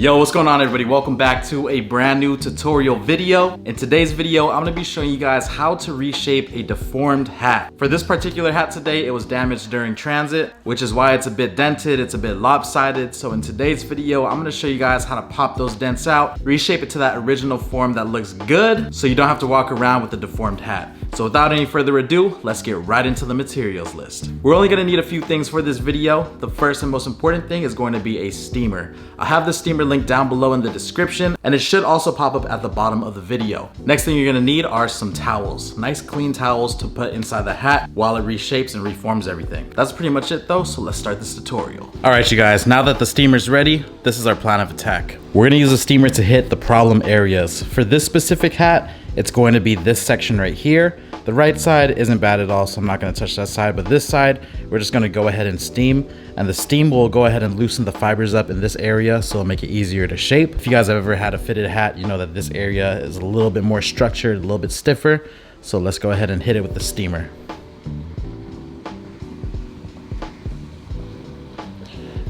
Yo, what's going on everybody? Welcome back to a brand new tutorial video. In today's video, I'm gonna be showing you guys how to reshape a deformed hat. For this particular hat today, it was damaged during transit, which is why it's a bit dented, it's a bit lopsided. So in today's video, I'm gonna show you guys how to pop those dents out, reshape it to that original form that looks good, so you don't have to walk around with a deformed hat. So without any further ado, let's get right into the materials list. We're only gonna need a few things for this video. The first and most important thing is going to be a steamer. I have the steamer link down below in the description, and it should also pop up at the bottom of the video. Next thing you're gonna need are some towels. Nice clean towels to put inside the hat while it reshapes and reforms everything. That's pretty much it though, so let's start this tutorial. All right, you guys, now that the steamer's ready, this is our plan of attack. We're gonna use a steamer to hit the problem areas. For this specific hat, it's going to be this section right here. The right side isn't bad at all, so I'm not gonna touch that side, but this side, we're just gonna go ahead and steam, and the steam will go ahead and loosen the fibers up in this area, so it'll make it easier to shape. If you guys have ever had a fitted hat, you know that this area is a little bit more structured, a little bit stiffer, so let's go ahead and hit it with the steamer.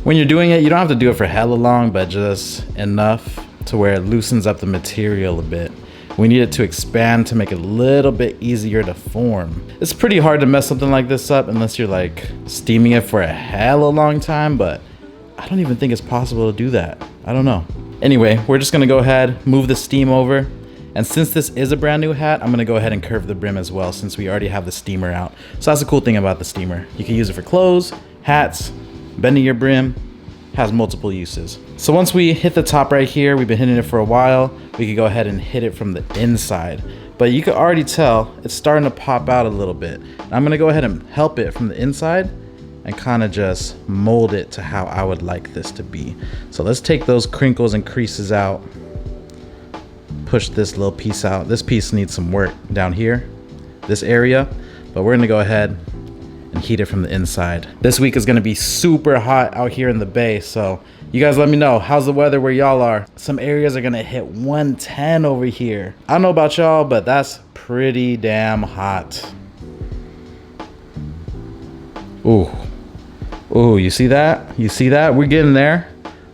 When you're doing it, you don't have to do it for hella long, but just enough to where it loosens up the material a bit. We need it to expand to make it a little bit easier to form. It's pretty hard to mess something like this up unless you're like steaming it for a hella long time, but I don't even think it's possible to do that. I don't know. Anyway, we're just gonna go ahead, move the steam over. And since this is a brand new hat, I'm gonna go ahead and curve the brim as well since we already have the steamer out. So that's the cool thing about the steamer. You can use it for clothes, hats, bending your brim, has multiple uses. So once we hit the top right here, we've been hitting it for a while, we could go ahead and hit it from the inside. But you can already tell it's starting to pop out a little bit. I'm gonna go ahead and help it from the inside and kind of just mold it to how I would like this to be. So let's take those crinkles and creases out, push this little piece out. This piece needs some work down here, this area, but we're gonna go ahead and heat it from the inside. This week is gonna be super hot out here in the Bay, so you guys let me know, how's the weather where y'all are? Some areas are gonna hit 110 over here. I don't know about y'all, but that's pretty damn hot. Ooh, ooh, you see that? You see that? We're getting there.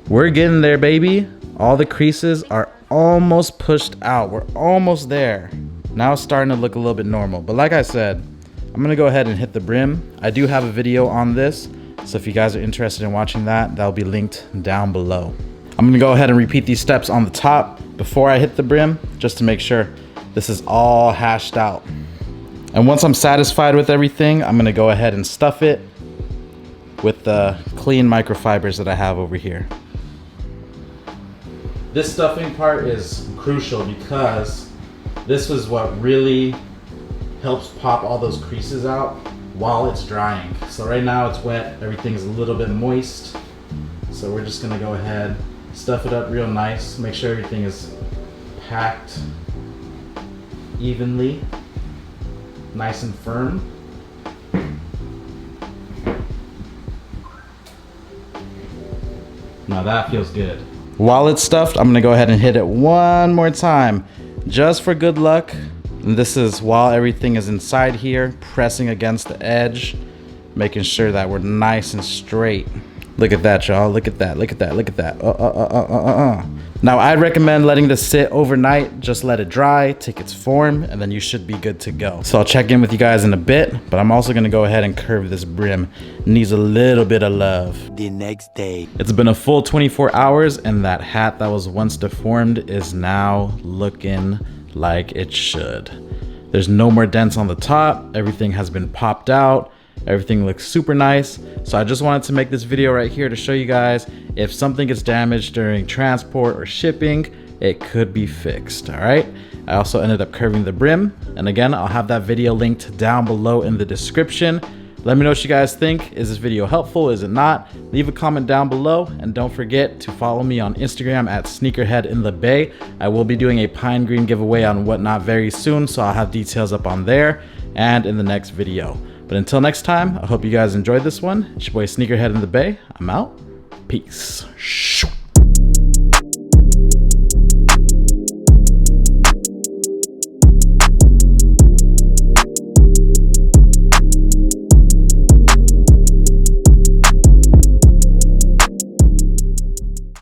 We're getting there, baby. All the creases are almost pushed out. We're almost there. Now it's starting to look a little bit normal, but like I said, I'm gonna go ahead and hit the brim. I do have a video on this, so if you guys are interested in watching that, that'll be linked down below. I'm gonna go ahead and repeat these steps on the top before I hit the brim, just to make sure this is all hashed out. And once I'm satisfied with everything, I'm gonna go ahead and stuff it with the clean microfibers that I have over here. This stuffing part is crucial because this is what really helps pop all those creases out while it's drying. So right now it's wet, everything's a little bit moist. So we're just gonna go ahead, stuff it up real nice, make sure everything is packed evenly, nice and firm. Now that feels good. While it's stuffed, I'm gonna go ahead and hit it one more time, just for good luck. And this is while everything is inside here, pressing against the edge, making sure that we're nice and straight. Look at that, y'all. Look at that, look at that, look at that. Now, I'd recommend letting this sit overnight. Just let it dry, take its form, and then you should be good to go. So I'll check in with you guys in a bit, but I'm also gonna go ahead and curve this brim. It needs a little bit of love. The next day. It's been a full 24 hours, and that hat that was once deformed is now looking like it should. There's no more dents on the top. Everything has been popped out. Everything looks super nice. So I just wanted to make this video right here to show you guys if something gets damaged during transport or shipping, it could be fixed, all right? I also ended up curving the brim. And again, I'll have that video linked down below in the description. Let me know what you guys think. Is this video helpful? Is it not? Leave a comment down below, and don't forget to follow me on Instagram at sneakerheadinthebay. I will be doing a pine green giveaway on Whatnot very soon, so I'll have details up on there and in the next video. But until next time, I hope you guys enjoyed this one. It's your boy Sneakerhead in the Bay. I'm out. Peace.